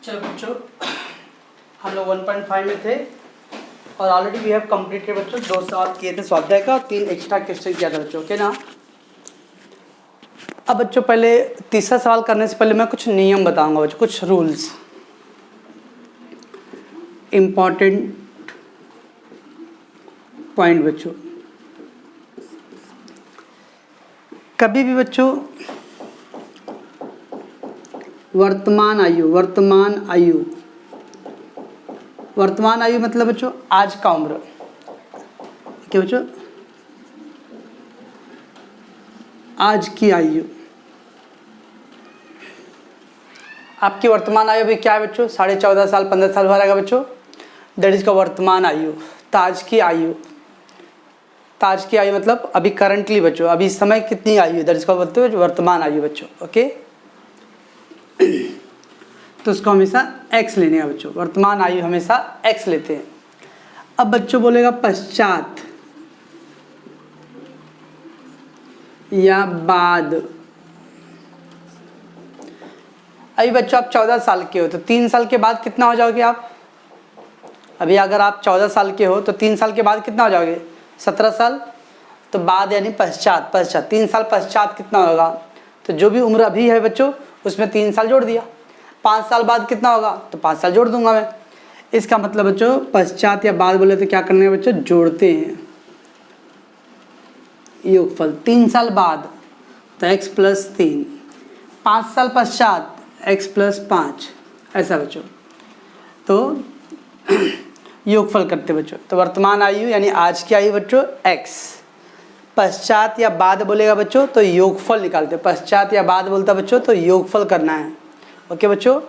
चलो बच्चों, हम लोग 1.5 में थे और ऑलरेडी वी हैव कंप्लीटेड बच्चों। 2 सवाल किए थे स्वाध्याय का, 3 एक्स्ट्रा क्वेश्चन किया था बच्चों, ओके ना। अब बच्चों पहले तीसरा सवाल करने से पहले मैं कुछ नियम बताऊंगा बच्चों, कुछ रूल्स इम्पॉर्टेंट पॉइंट बच्चों। कभी भी बच्चों वर्तमान आयु मतलब बच्चों आज का उम्र, क्या बच्चों, आज की आयु। आपकी वर्तमान आयु भी क्या है बच्चों? 14.5 साल, 15 साल हो रहेगा बच्चों। दैट इज का वर्तमान आयु। ताज की आयु मतलब अभी करंटली बच्चों, अभी इस समय कितनी आयु है, दैट इज का बोलते हैं वर्तमान आयु बच्चों, ओके। तो उसको हमेशा x लेने का बच्चों, वर्तमान आयु हमेशा x लेते हैं। अब बच्चों बोलेगा पश्चात या बाद। अभी बच्चों आप 14 साल के हो तो 3 साल के बाद कितना हो जाओगे आप? अभी अगर आप 14 साल के हो तो 3 साल के बाद कितना हो जाओगे? 17 साल। तो बाद यानी पश्चात 3 साल पश्चात कितना होगा? तो जो भी उम्र अभी है बच्चों उसमें 3 साल जोड़ दिया। 5 साल बाद कितना होगा? तो 5 साल जोड़ दूंगा मैं। इसका मतलब बच्चों पश्चात या बाद बोले तो क्या करने हैं बच्चों? जोड़ते हैं योगफल। 3 साल बाद तो x + 3, 5 साल पश्चात x + 5, ऐसा बच्चों। तो योगफल करते बच्चों। तो वर्तमान आयु यानी आज की आयु बच्चों x, पश्चात या बाद बोलेगा बच्चों तो योगफल निकालते। पश्चात या बाद बोलता बच्चों तो योगफल करना है, ओके बच्चों।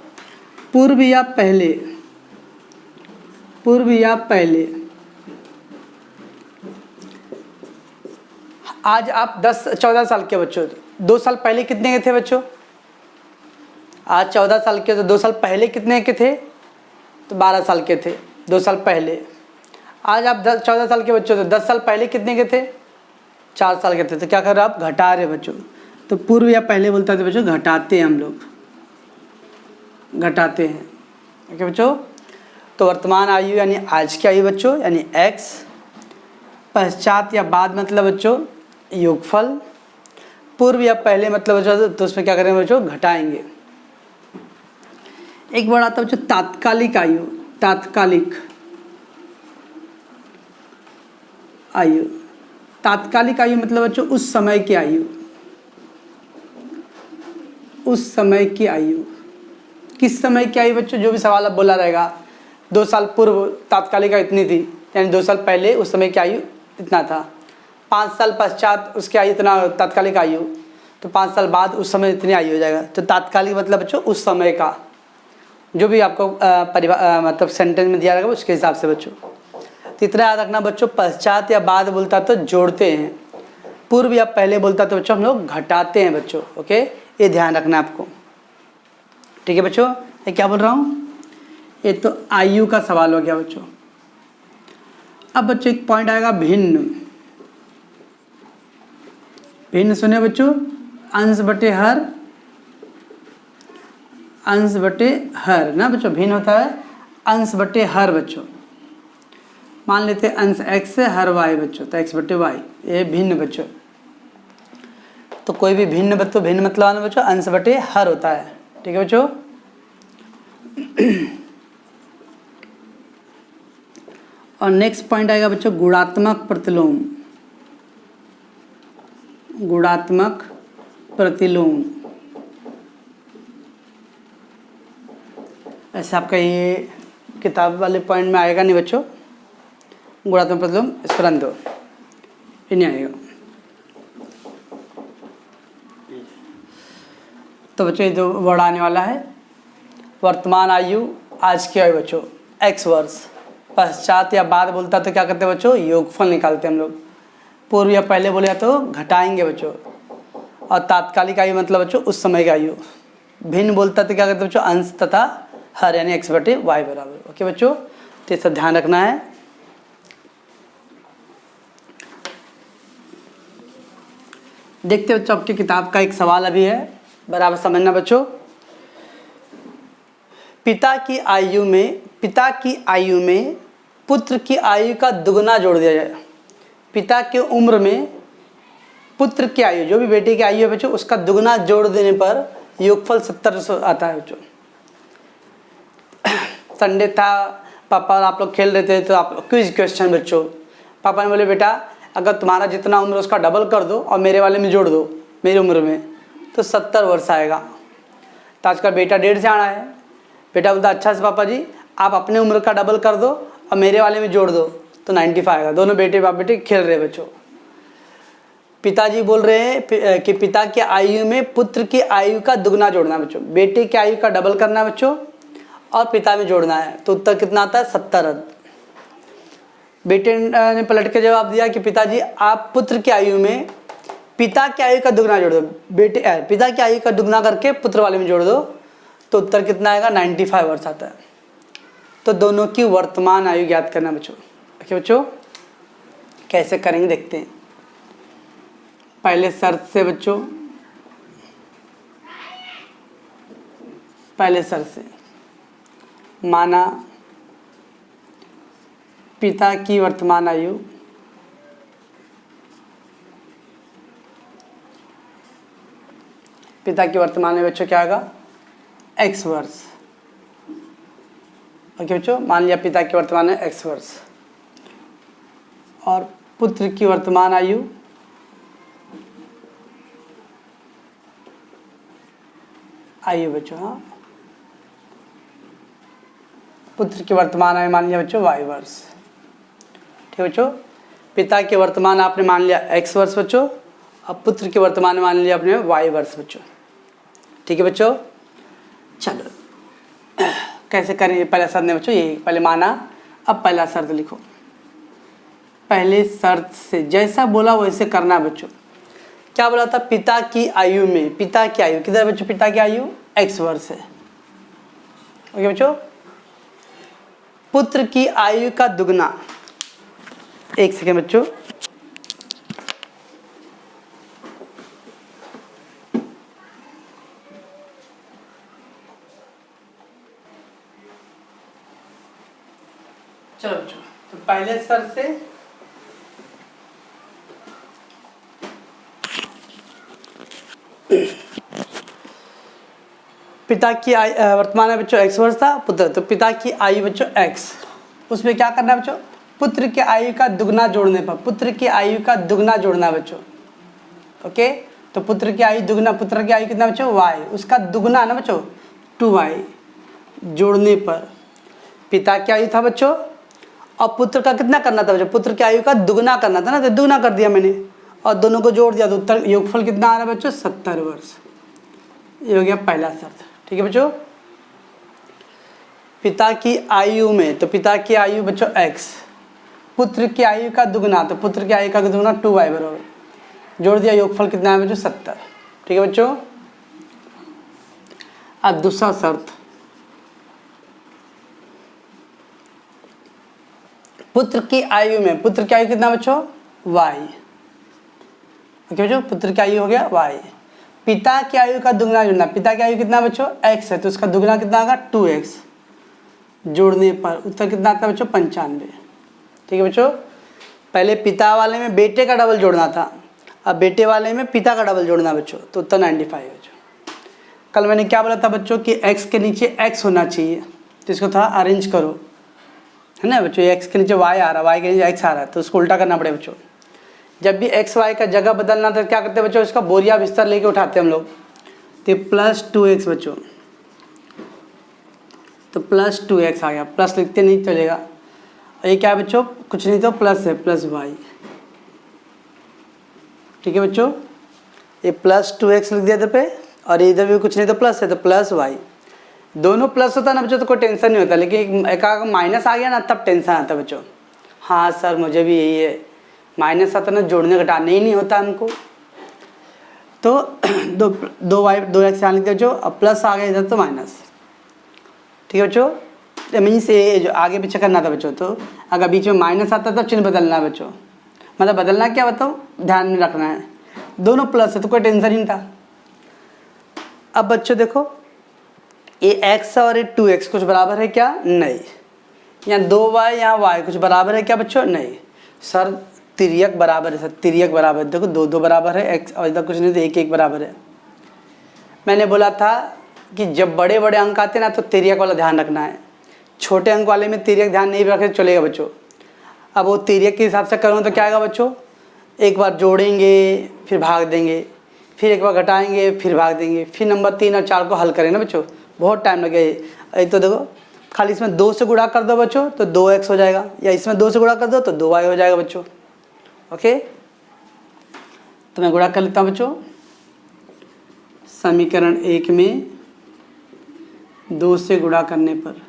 पूर्व या पहले। आज आप 14 साल के बच्चों, 2 साल पहले कितने के थे बच्चों? आज 14 साल के तो 2 साल पहले कितने के थे? तो 12 साल के थे 2 साल पहले। आज आप 14 साल के बच्चों तो 10 साल पहले कितने के थे? 4 साल के थे। तो क्या कर रहे हो आप? घटा रहे बच्चों। तो पूर्व या पहले बोलता है बच्चों घटाते हैं, हम लोग घटाते हैं, ओके बच्चों। तो वर्तमान आयु यानी आज की आयु बच्चों यानी x, पश्चात या बाद मतलब बच्चों योगफल, पूर्व या पहले मतलब बच्चों तो उसमें क्या करेंगे बच्चों? घटाएंगे। एक वर्ड आता है बच्चों तात्कालिक आयु। तात्कालिक आयु मतलब बच्चों उस समय की आयु। किस समय की आयु बच्चों? जो भी सवाल अब बोला रहेगा। 2 साल पूर्व तात्कालिक आयु इतनी थी, यानी 2 साल पहले उस समय की आयु इतना था। 5 साल पश्चात उसकी आयु इतना तात्कालिक आयु, तो 5 साल बाद उस समय इतनी आयु हो जाएगा। तो तात्कालिक मतलब बच्चों उस समय का, जो भी आपको मतलब सेंटेंस में दिया रहेगा उसके हिसाब से बच्चों। तो इतना याद रखना बच्चों, पश्चात या बाद बोलता तो जोड़ते हैं, पूर्व या पहले बोलता तो बच्चों हम लोग घटाते हैं बच्चों, ओके। ये ध्यान रखना आपको, ठीक है बच्चों। ये क्या बोल रहा हूँ? ये तो आयु का सवाल हो गया बच्चों। अब बच्चों एक पॉइंट आएगा भिन्न सुने बच्चों, अंश बटे हर ना बच्चों। भिन्न होता है अंश बटे हर बच्चों। मान लेते हैं अंश x है हर y बच्चों, तो x बटे y, ये भिन्न बच्चों। तो कोई भी भिन्न मतलब आना बच्चों अंश बटे हर होता है, ठीक है बच्चों। और नेक्स्ट पॉइंट आएगा बच्चों गुणात्मक प्रतिलोम। ऐसे आपका ये किताब वाले पॉइंट में आएगा नहीं बच्चों, गुणात्मक प्रतिलोम स्फुरन दो, ये नहीं आएगा। तो बच्चों ये जो वर्ड आने वाला है, वर्तमान आयु आज की आयु बच्चों x वर्ष, पश्चात या बाद बोलता तो क्या करते हैं बच्चों? योगफल निकालते हैं हम लोग। पूर्व या पहले बोले तो घटाएंगे बच्चों। और तात्कालिक आयु मतलब बच्चों उस समय की आयु। भिन्न बोलता तो क्या करते हैं बच्चों? अंश तथा हर यानी x बटे y बराबर, ओके बच्चों। तो ये सब ध्यान रखना है। देखते बच्चों आपकी किताब का एक सवाल अभी है, बराबर समझना बच्चों। पिता की आयु में पुत्र की आयु का दुगना जोड़ दिया जाए। पिता की उम्र में पुत्र की आयु, जो भी बेटे की आयु है बच्चों, उसका दुगना जोड़ देने पर योगफल 70 आता है बच्चों। संडे था, पापा और आप लोग खेल रहे थे, तो आप क्विज क्वेश्चन बच्चों, पापा ने बोले बेटा अगर तुम्हारा जितना उम्र उसका डबल कर दो और मेरे वाले में जोड़ दो, मेरी उम्र में, तो 70 वर्ष आएगा। तो आज का बेटा 1.5 से आना है। बेटा बोलता अच्छा से पापा जी आप अपने उम्र का डबल कर दो और मेरे वाले में जोड़ दो, तो 95 आएगा। दोनों बेटे बाप बेटे खेल रहे हैं बच्चों। पिताजी बोल रहे हैं कि पिता की आयु में पुत्र की आयु का दुगना जोड़ना है बच्चों, बेटे की आयु का डबल करना है बच्चों और पिता में जोड़ना है। तो उत्तर कितना आता है? 70। बेटे ने पलट के जवाब दिया कि पिताजी आप पुत्र की आयु में पिता की आयु का दुगना जोड़ दो, पिता की आयु का दुगना करके पुत्र वाले में जोड़ दो, तो उत्तर कितना आएगा? 95 वर्ष आता है। तो दोनों की वर्तमान आयु ज्ञात करना बच्चों। ओके बच्चों, कैसे करेंगे देखते हैं। पहले शर्त से बच्चों, पहले शर्त से माना पिता की वर्तमान आयु में बच्चों क्या आएगा? x वर्ष। ओके बच्चों, मान लिया पिता की वर्तमान है x वर्ष और पुत्र की वर्तमान आयु बच्चों, हाँ पुत्र की वर्तमान आयु मान लिया बच्चों y वर्ष। ठीक है बच्चों, पिता के वर्तमान आपने मान लिया x वर्ष बच्चों और पुत्र के वर्तमान मान लिया आपने y वर्ष बच्चों। ठीक है बच्चों, चलो कैसे करेंगे? पहला शर्त ने बच्चों ये पहले माना, अब पहला शर्त लिखो। पहले शर्त से जैसा बोला वैसे करना बच्चों। क्या बोला था? पिता की आयु में, पिता की आयु किधर बच्चों? पिता की आयु x वर्ष है। ओके बच्चों, पुत्र की आयु का दुगना, एक सेकेंड बच्चों, चलो बच्चों, तो पहले शर्त से पिता की वर्तमान है बच्चों x वर्ष था पुत्र, तो पिता की आयु बच्चों x, उसमें क्या करना है बच्चों? पुत्र की आयु का दुगना जोड़ने पर, पुत्र की आयु का दुगना जोड़ना बच्चों। ओके, तो पुत्र की आयु दुगना, पुत्र की आयु कितना बच्चों? y, उसका दुगना ना बच्चों 2y जोड़ने पर पिता की आयु था बच्चों और पुत्र का कितना करना था बच्चों? पुत्र की आयु का दुगना करना था ना, तो दुगना कर दिया मैंने और दोनों को जोड़ दिया, तो उत्तर योगफल कितना आ रहा है बच्चों? 70 वर्ष। ये हो गया पहला शर्त। ठीक है बच्चों, पिता की आयु में, तो पिता की आयु बच्चों x, पुत्र की आयु का दुगना, तो पुत्र की आयु का दुगना 2y बराबर, जोड़ दिया, योगफल कितना है बच्चों? 70। ठीक है बच्चों, अब दूसरा शर्त, पुत्र की आयु में, पुत्र की आयु कितना बच्चों? y। ओके बच्चों, पुत्र की आयु हो गया y, पिता की आयु का दुगना जोड़ना, पिता की आयु कितना बच्चों? x है, तो उसका दुगना कितना होगा? 2x जोड़ने पर उत्तर कितना आता है बच्चों? 95। ठीक है बच्चों, पहले पिता वाले में बेटे का डबल जोड़ना था, अब बेटे वाले में पिता का डबल जोड़ना बच्चों, तो उत्तर 95 है बच्चों। कल मैंने क्या बोला था बच्चों कि x के नीचे x होना चाहिए, तो इसको थोड़ा अरेंज करो, है ना बच्चों? x के नीचे y आ रहा है, y के नीचे x आ रहा है, तो उसको उल्टा करना पड़ेगा बच्चों। जब भी x y का जगह बदलना था क्या करते हैं बच्चों? इसका बोरिया बिस्तर लेके उठाते हैं हम लोग, तो +2x बच्चों, तो +2x आ गया, प्लस लिखते नहीं चलेगा। ये क्या है बच्चों? कुछ नहीं तो प्लस है, +y। ठीक है बच्चों, ये +2x लिख दिया था पे, और इधर भी कुछ नहीं तो प्लस है, तो +y। दोनों प्लस होता ना बच्चों तो कोई टेंशन नहीं होता, लेकिन एक माइनस आ गया ना तब टेंशन आता बच्चों। हाँ सर मुझे भी यही है, माइनस आता ना जोड़ने घटाने ही नहीं होता हमको, तो 2x यहाँ लिख दिया बच्चों, अब प्लस आ गया इधर तो माइनस। ठीक है बच्चों, मीन्स ये जो आगे पीछे करना था बच्चों, तो अगर बीच में माइनस आता तो चिन्ह बदलना है बच्चों, मतलब बदलना क्या बताओ, ध्यान में रखना है। दोनों प्लस है तो कोई टेंशन ही नहीं था। अब बच्चों देखो ये x और ये 2x कुछ बराबर है क्या? नहीं। यहाँ 2y यहाँ y कुछ बराबर है क्या बच्चों? नहीं। सर तिर्यक बराबर है, सर तिर्यक बराबर है। देखो 2 2 बराबर है, x और इधर कुछ नहीं तो 1 1 बराबर है। मैंने बोला था कि जब बड़े बड़े अंक आते हैं ना तो तिर्यक वाला ध्यान रखना है, छोटे अंक वाले में तिर्यक ध्यान नहीं रखे तो चलेगा बच्चों। अब वो तिर्यक के हिसाब से करूँ तो क्या आएगा बच्चों? एक बार जोड़ेंगे फिर भाग देंगे, फिर एक बार घटाएंगे फिर भाग देंगे, फिर नंबर 3 और 4 को हल करेंगे ना बच्चों, बहुत टाइम लगेगा। एक तो देखो खाली इसमें 2 से गुणा कर दो बच्चों तो 2x हो जाएगा, या इसमें 2 से गुणा कर दो तो 2y हो जाएगा बच्चों। ओके, तो मैं गुणा कर लेता हूँ बच्चों। समीकरण 1 में 2 से गुणा करने पर,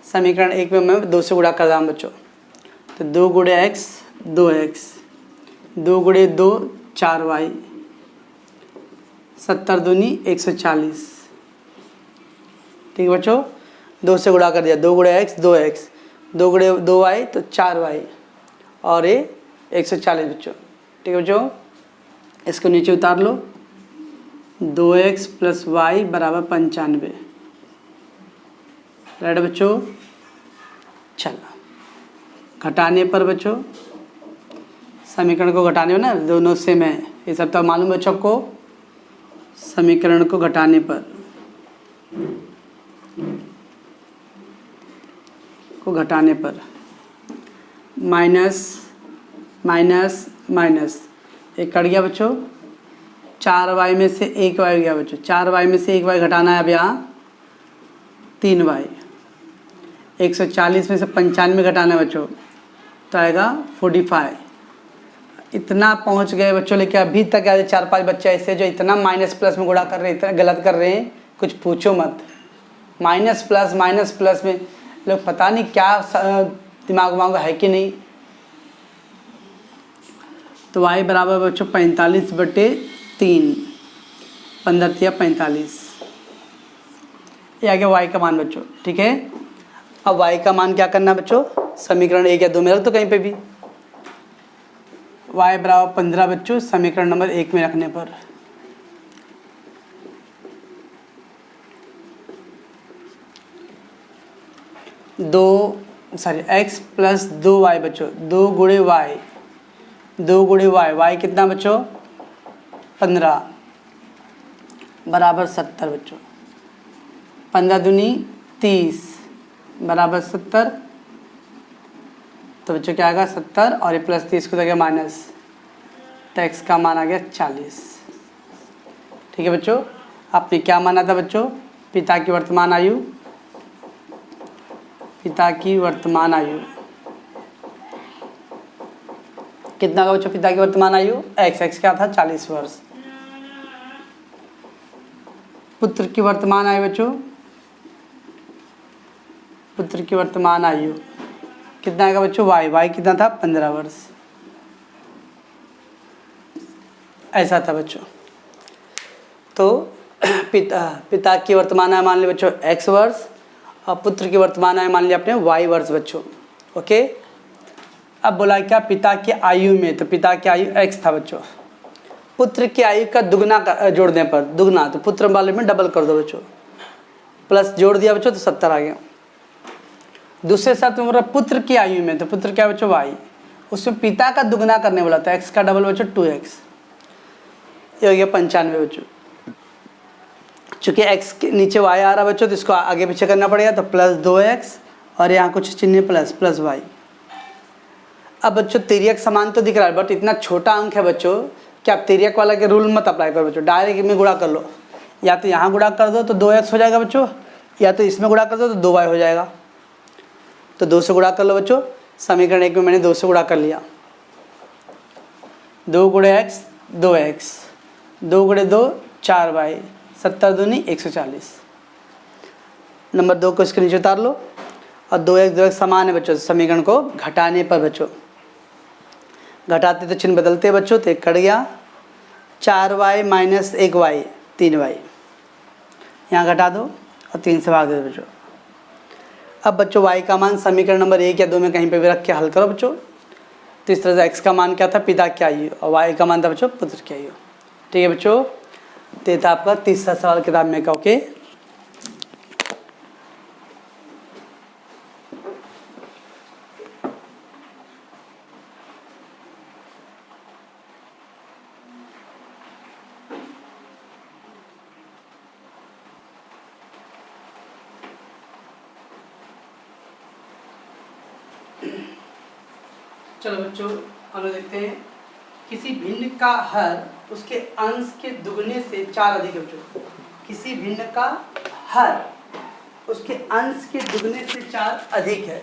समीकरण 1 में मैं 2 से गुणा कर रहा हूँ बच्चों, तो 2 गुणे x 2x, 2 गुणे 2 4y, 70 दूनी 140। ठीक है बच्चों, 2 से गुणा कर दिया, 2 गुणे x 2x, 2 गुणे 2y तो 4y और ये 140 बच्चों। ठीक है बच्चों, इसको नीचे उतार लो, 2x + y बराबर 95। राइट बच्चों। चलो घटाने पर बच्चों, समीकरण को घटाने में ना दोनों सेम है, ये सब तो मालूम है बच्चों को। समीकरण को घटाने पर, माइनस माइनस माइनस एक कट गया बच्चों, 4y में से 1y गया बच्चों, 4y में से 1y घटाना है अब यहाँ 3y, 140 में से 95 घटाना है बच्चों तो आएगा 45। इतना पहुँच गए बच्चों, लेकिन अभी तक ऐसे 4 5 बच्चे ऐसे जो इतना माइनस प्लस में गुणा कर रहे हैं, इतना गलत कर रहे हैं, कुछ पूछो मत। माइनस प्लस में लोग पता नहीं क्या दिमाग वाग है कि नहीं। तो y बराबर बच्चों 45/3, 15 या 45, ये आ गया y का मान बच्चों। ठीक है, अब y का मान क्या करना बच्चों? समीकरण 1 या 2 में रख दो कहीं पे भी। y बराबर 15 बच्चों, समीकरण नंबर 1 में रखने पर x + 2y बच्चों, 2 गुणे y कितना बच्चों? 15 बराबर 70 बच्चों, 15 दूनी 30 बराबर 70। तो बच्चों क्या आएगा 70 और ये +30 को देगा माइनस, तो x का मान आ गया 40। ठीक है बच्चों, आपने क्या माना था बच्चों? पिता की वर्तमान आयु, कितना का बच्चों? पिता की वर्तमान आयु x क्या था? 40 वर्ष। पुत्र की वर्तमान आयु बच्चों, कितना आएगा बच्चों? y कितना था? 15 वर्ष। ऐसा था बच्चों। तो पिता की वर्तमान आयु मान लिया बच्चों x वर्ष, और पुत्र की वर्तमान आयु मान लिया अपने y वर्ष बच्चों। ओके, अब बोला क्या? पिता की आयु में, तो पिता की आयु x था बच्चों, पुत्र की आयु का दुगना जोड़ने पर, दुगना तो पुत्र वाले में डबल कर दो बच्चों, प्लस जोड़ दिया बच्चों तो 70 आ गया। दूसरे शर्त में बोला पुत्र की आयु में, तो पुत्र क्या बच्चों? y, उसमें पिता का दुगना करने वाला था, x का डबल बच्चों 2x, ये हो गया 95 बच्चों। चूँकि x के नीचे y आ रहा बच्चों तो इसको आगे पीछे करना पड़ेगा, तो +2x और यहाँ कुछ चिन्ह प्लस y। अब बच्चों तिर्यक समान तो दिख रहा है, बट इतना छोटा अंक है बच्चों कि आप तिर्यक वाला के रूल मत अप्लाई करो बच्चों, डायरेक्ट में गुणा कर लो। या तो यहाँ गुणा कर दो तो 2x हो जाएगा बच्चों, या तो इसमें गुणा कर दो तो 2y हो जाएगा। तो 2 से गुणा कर लो बच्चों, समीकरण 1 में मैंने 2 से गुणा कर लिया। 2 गुणे x 2x, 2 गुणे 2 4y, 70 दूनी 140। नंबर 2 को इसके नीचे उतार लो, और 2x समान है बच्चों, समीकरण को घटाने पर बच्चों, घटाते तो चिन्ह बदलते बच्चों, तो एक कट गया, 4y - 1y 3y, यहाँ घटा दो और 3 से भाग दे दो बच्चों। अब बच्चों y का मान समीकरण नंबर 1 या 2 में कहीं पे भी रख के हल करो बच्चों। तो इस तरह से x का मान क्या था? पिता की आयु, और y का मान था बच्चों पुत्र की आयु। ठीक है बच्चों, तो ये था आपका तीसरा सवाल किताब में का। ओके, चलो बच्चों हम लोग देखते हैं। किसी भिन्न का हर उसके अंश के दुगने से 4 अधिक है बच्चों। किसी भिन्न का हर उसके अंश के दुगने से 4 अधिक है।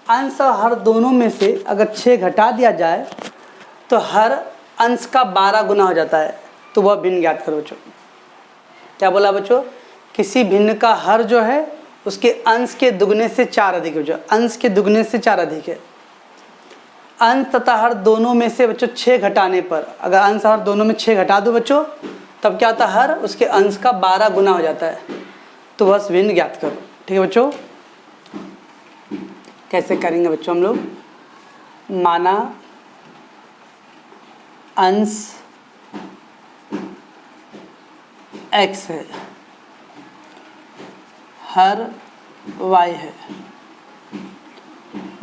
अंश और हर दोनों में से अगर 6 घटा दिया जाए तो हर अंश का 12 गुना हो जाता है। तो वह भिन्न ज्ञात करो बच्चों। क्या बोला बच्चों? किसी भिन्न का हर जो है उसके अंश के दुगने से 4 अधिक है बच्चों। अंश के दुगने से 4 अधिक है। अंश तथा हर दोनों में से बच्चों 6 घटाने पर, अगर अंश हर दोनों में 6 घटा दो बच्चों, तब क्या होता है? हर उसके अंश का 12 गुना हो जाता है। तो बस भिन्न ज्ञात करो। ठीक है बच्चों, कैसे करेंगे बच्चों हम लोग? माना अंश x है, हर y है।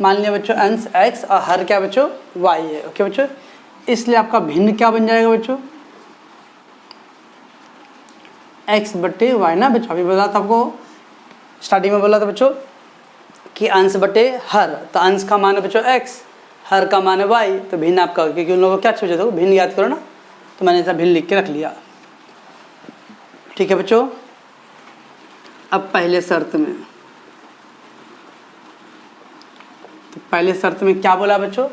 मान लिया बच्चों अंश x और हर क्या बच्चों? y है। ओके बच्चों, इसलिए आपका भिन्न क्या बन जाएगा बच्चों? x बटे y ना बच्चों। अभी बोला था आपको, स्टार्टिंग में बोला था बच्चों कि अंश बटे हर, तो अंश का मान है बच्चों x, हर का मान है y। तो भिन्न आपका, क्योंकि उन लोगों को क्या पूछा था, भिन्न याद करो ना, तो मैंने ऐसा भिन्न लिख के रख लिया। ठीक है बच्चों, अब पहले शर्त में, तो पहले शर्त में क्या बोला बच्चों?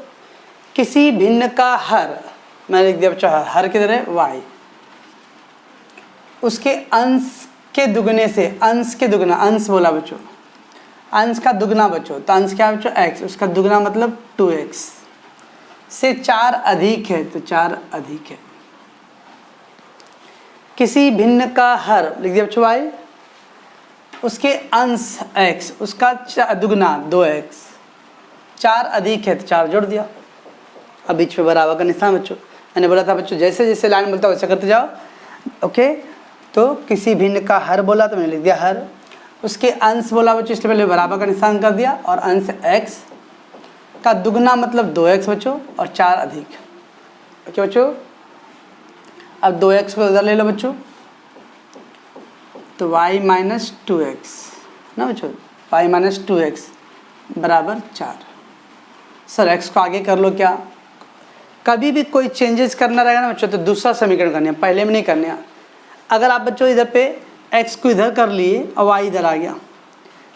किसी भिन्न का हर, मैंने लिख दिया बच्चों हर किधर है? y। उसके अंश के दुगने से, अंश के दुगना, अंश बोला बच्चों, अंश का दुगना बच्चों, तो अंश क्या है बच्चों? x, उसका दुगना मतलब 2x से 4 अधिक है, तो 4 अधिक है। किसी भिन्न का हर, लिख दिया बच्चों y, उसके अंश x, उसका दुगना 2x, 4 अधिक है, तो 4 जोड़ दिया। अब बीच में बराबर का निशान बच्चों। मैंने बोला था बच्चों जैसे जैसे लाइन बोलता है वैसे करते जाओ। ओके, तो किसी भिन्न का हर बोला तो मैंने लिख दिया हर, उसके अंश बोला बच्चों, इसलिए पहले बराबर का निशान कर दिया, और अंश x का दुगना मतलब 2x बच्चों, और 4 अधिक। ओके बच्चों, अब 2x को उधर ले लो बच्चों, तो y माइनस 2x ना बच्चों, y माइनस 2x बराबर 4। सर x को आगे कर लो क्या? कभी भी कोई चेंजेस करना रहेगा ना बच्चों तो दूसरा समीकरण करना है, पहले में नहीं करने हैं। अगर आप बच्चों इधर पे x को इधर कर लिए और y इधर आ गया,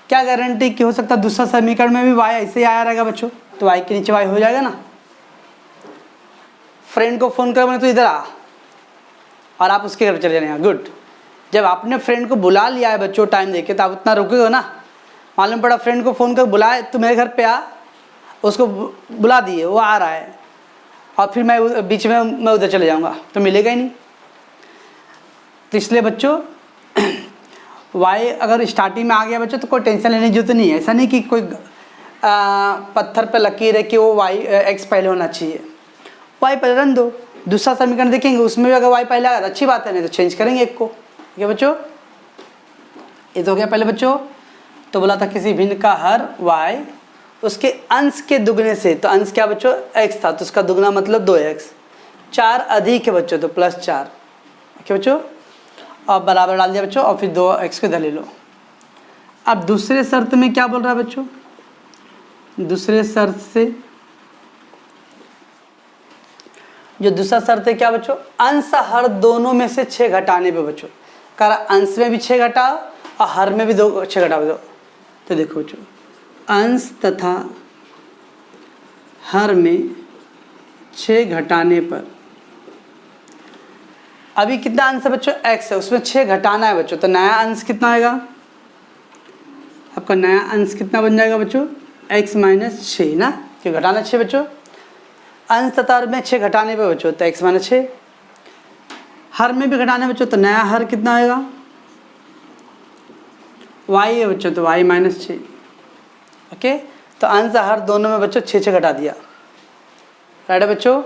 क्या गारंटी कि हो सकता है दूसरा समीकरण में भी y ऐसे ही आया रहेगा बच्चों? तो y के नीचे y हो जाएगा ना। फ्रेंड को फ़ोन कर, मैंने तो इधर आ, और आप उसके घर पर चले जाएंगे। गुड। जब आपने फ्रेंड को बुला लिया है बच्चों टाइम देके, तो आप उतना रुकेगा ना। मालूम पड़ा फ्रेंड को फ़ोन कर बुलाए, तो मेरे घर पे आ, उसको बुला दिए, वो आ रहा है, और फिर मैं बीच में मैं उधर चले जाऊंगा, तो मिलेगा ही नहीं। तो इसलिए बच्चों y अगर स्टार्टिंग में आ गया बच्चों तो कोई टेंशन लेने की जरूरत नहीं है। ऐसा नहीं कि कोई पत्थर पे लकीर है कि वो x पहले होना चाहिए। y पहले रन दो, दूसरा समीकरण देखेंगे उसमें भी अगर y पहले आएगा तो अच्छी बात है, नहीं तो चेंज करेंगे एक को। ठीक है बच्चों, ये तो हो गया पहले बच्चों। तो बोला था किसी भिन्न का हर y उसके अंश के दुगने से, तो अंश क्या बच्चों? x था, तो उसका दुगना मतलब 2x, 4 अधिक है बच्चों, तो प्लस 4। ओके बच्चों, अब बराबर डाल दिया बच्चों, और फिर 2x को इधर ले लो। अब दूसरे शर्त में क्या बोल रहा है बच्चों? दूसरे शर्त से, जो दूसरा शर्त है क्या बच्चों? अंश हर दोनों में से 6 घटाने पे बच्चों। कह रहा अंश में भी 6 घटाओ और हर में भी 6 घटाओ दो। तो देखो बच्चों, अंश तथा हर में 6 घटाने पर, अभी कितना अंश है बच्चों? x है, उसमें 6 घटाना है बच्चों, तो नया अंश कितना आएगा? आपका नया अंश कितना बन जाएगा बच्चों? x माइनस 6 ना, क्यों घटाना 6 बच्चों। अंश तथा हर में 6 घटाने पे बच्चों तो x माइनस 6, हर में भी घटाने बच्चों तो नया हर कितना आएगा? y है बच्चों, तो y माइनस 6। ओके, तो अंश हर दोनों में बच्चों 6 घटा दिया। राइट है बच्चों।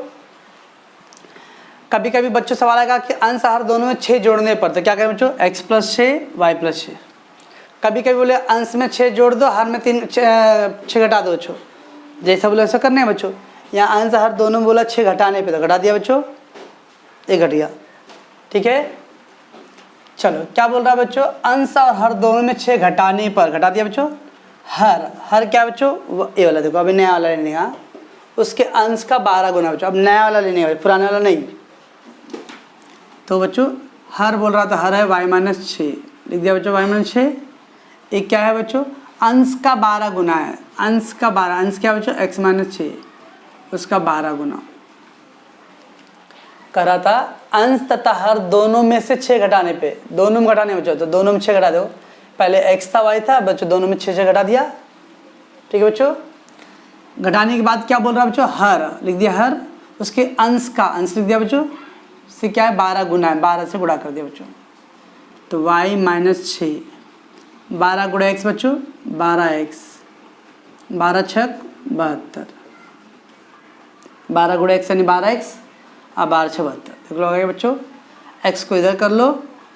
कभी कभी बच्चों सवाल आएगा कि अंश हर दोनों में 6 जोड़ने पर, तो क्या करें बच्चों, x + 6 y + 6। कभी कभी बोले अंश में 6 जोड़ दो, हर में 6 घटा दो बच्चों, जैसा बोले वैसा करने हैं बच्चों। यहाँ अंश हर दोनों में बोला 6 घटाने पे, तो घटा दिया बच्चों, 1 घट गया। ठीक है, चलो क्या बोल रहा है बच्चों, अंश और हर दोनों में 6 घटाने पर, घटा दिया बच्चों। हर क्या बच्चों, ये वाला देखो, अभी नया वाला लेने का, उसके अंश का 12 गुना बच्चों। अब नया वाला लेने का, पुराना वाला नहीं। तो बच्चों हर बोल रहा था, हर है y - 6, लिख दिया बच्चों y - 6। एक क्या है बच्चों, अंश का 12 गुना है, अंश का 12, अंश क्या बच्चों, x - 6, उसका 12 गुना करा था। अंश तथा हर दोनों में से 6 घटाने पे, दोनों में घटाने बच्चों, तो दोनों में 6 घटा दो। पहले x था y था बच्चों, दोनों में 6 घटा दिया। ठीक है बच्चों, घटाने के बाद क्या बोल रहा है बच्चों, हर लिख दिया, हर उसके अंश का, अंश लिख दिया बच्चों, से क्या है 12 गुना है, 12 से गुणा कर दिया बच्चों। तो y - 6, 12 गुणा x बच्चों, 12x, 12 × 6 = 72, 12 गुणा x यानी 12x, अब 12 × 6 = 72। देख लो आगे बच्चों, x को इधर कर लो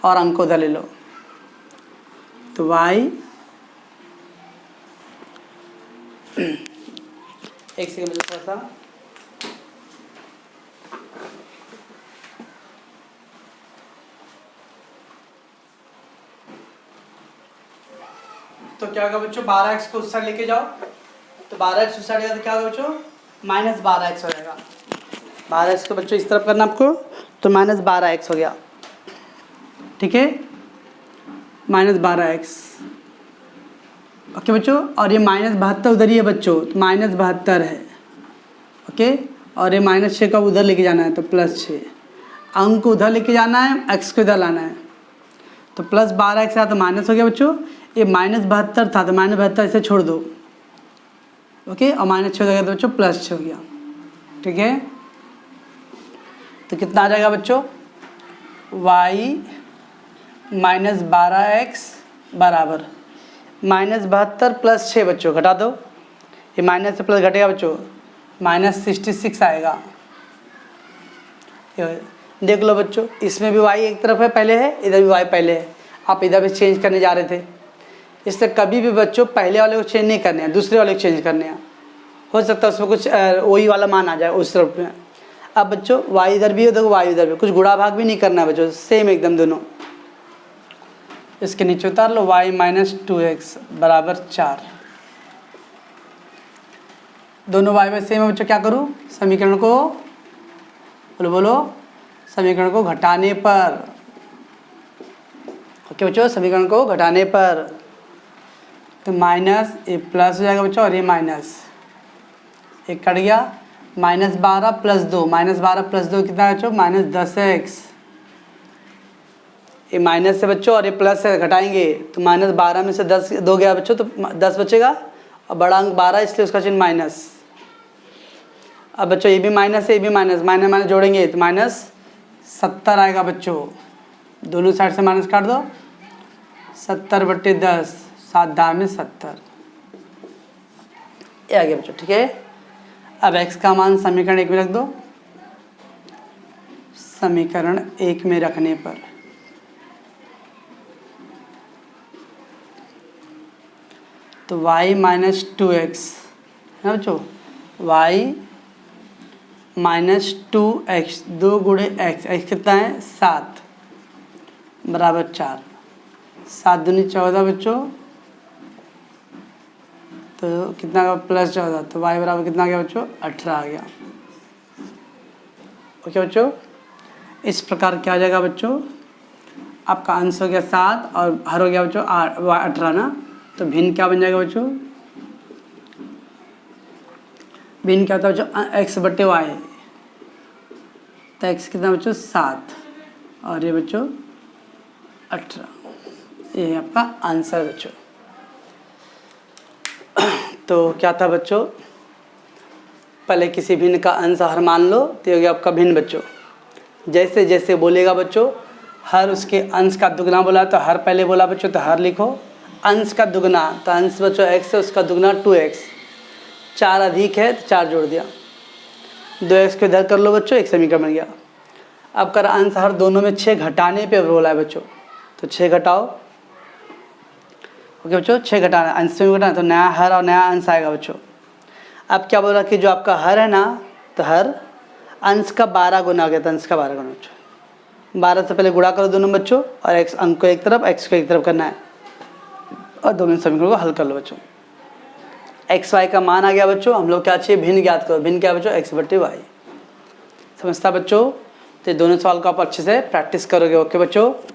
और अंक को उधर ले लो, तो y एक सेकंड में थोड़ा सा, तो क्या होगा बच्चों, 12x को उस साइड लेके जाओ, तो 12x उस साइड जाएगा तो क्या होगा बच्चों, -12x हो जाएगा। 12x को बच्चों इस तरफ करना आपको, तो -12x हो गया। ठीक है, -12x, ओके बच्चों। और ये -72 उधर ही है बच्चों, तो -72 है, ओके। और ये -6 का उधर लेके जाना है, तो +6, अंक को उधर लेके जाना है, x को इधर लाना है, तो +12x था तो माइनस हो गया बच्चों। ये -72 था तो -72 इसे छोड़ दो, ओके, और -6 हो गया तो बच्चों +6 हो गया। ठीक है, तो कितना आ जाएगा बच्चों, y - 12x बराबर -72 + 6 बच्चों, घटा दो, ये माइनस से प्लस घटेगा बच्चों, -66 आएगा। देख लो बच्चों, इसमें भी y एक तरफ है पहले है, इधर भी y पहले है, आप इधर भी चेंज करने जा रहे थे, इसलिए कभी भी बच्चों पहले वाले को चेंज नहीं करने हैं, दूसरे वाले को चेंज करने हैं। हो सकता है उसमें कुछ वही वाला मान आ जाए उस तरफ में। अब बच्चों y इधर भी है, देखो y इधर भी, कुछ गुणा भाग भी नहीं करना है बच्चों, सेम एकदम दोनों। इसके नीचे उतार लो, y - 2x बराबर 4, दोनों y में सेम है बच्चों। क्या करूँ, समीकरण को बोलो समीकरण को घटाने पर, ओके बच्चों, समीकरण को घटाने पर, तो माइनस ये प्लस हो जाएगा बच्चों, और ये माइनस, एक कट गया, -12 + 2, -12 + 2 कितना है बच्चों, -10x, ये माइनस है बच्चों और ये प्लस है, घटाएंगे तो -12 में से 10 2 गया बच्चों, तो 10 बचेगा, और बड़ा अंक 12 इसलिए उसका चिन्ह माइनस। अब बच्चों ये भी माइनस है, ये भी माइनस, माइनस जोड़ेंगे तो -70 आएगा बच्चों, दोनों साइड से माइनस काट दो, 70/10, 7 दाम में 70, ये आ गया बच्चों। ठीक है, अब x का मान समीकरण 1 में रख दो, समीकरण 1 में रखने पर तो y - 2x है बच्चों, y - 2x, 2 गुणे x, x कितना है 7 बराबर 4, 7 दूनी 14 बच्चों, तो कितना का +14, तो y बराबर कितना आ गया बच्चों, 18 आ गया। ओके बच्चों, इस प्रकार क्या हो जाएगा बच्चों, आपका अंश हो गया 7 और हर हो गया बच्चों 18 ना, तो भिन्न क्या बन जाएगा बच्चों, भिन्न क्या होता है बच्चों, x/y, तो x कितना बच्चों 7 और ये बच्चों 18, ये है आपका आंसर बच्चों। तो क्या था बच्चों, पहले किसी भिन्न का अंश हर मान लो, तो ये हो गया आपका भिन्न बच्चों। जैसे जैसे बोलेगा बच्चों, हर उसके अंश का दुगना बोला तो हर पहले बोला बच्चों, तो हर लिखो, अंश का दुगना तो अंश बच्चों x है, उसका दुगना 2x, 4 अधिक है तो 4 जोड़ दिया, 2x को इधर कर लो बच्चों, एक समीकरण बन गया। अब कर अंश हर दोनों में 6 घटाने पे बोला है बच्चों, तो 6 घटाओ। ओके बच्चों, 6 घटाना, अंश में घटाना, तो नया हर और नया अंश आएगा बच्चों। अब क्या बोल रहा कि जो आपका हर है ना, तो हर अंश का 12 गुना आ गया था, अंश का 12 गुना बच्चों। 12 से पहले गुणा करो दोनों बच्चों, और x अंक को एक तरफ, x को एक तरफ करना है, और दोनों समीकरणों को हल कर लो बच्चों। एक्स वाई का मान आ गया बच्चों, हम लोग क्या चाहिए, भिन्न ज्ञात करो। भिन्न क्या बच्चों, x/y। समझता बच्चों? तो दोनों सवाल को आप अच्छे से प्रैक्टिस करोगे। ओके बच्चों।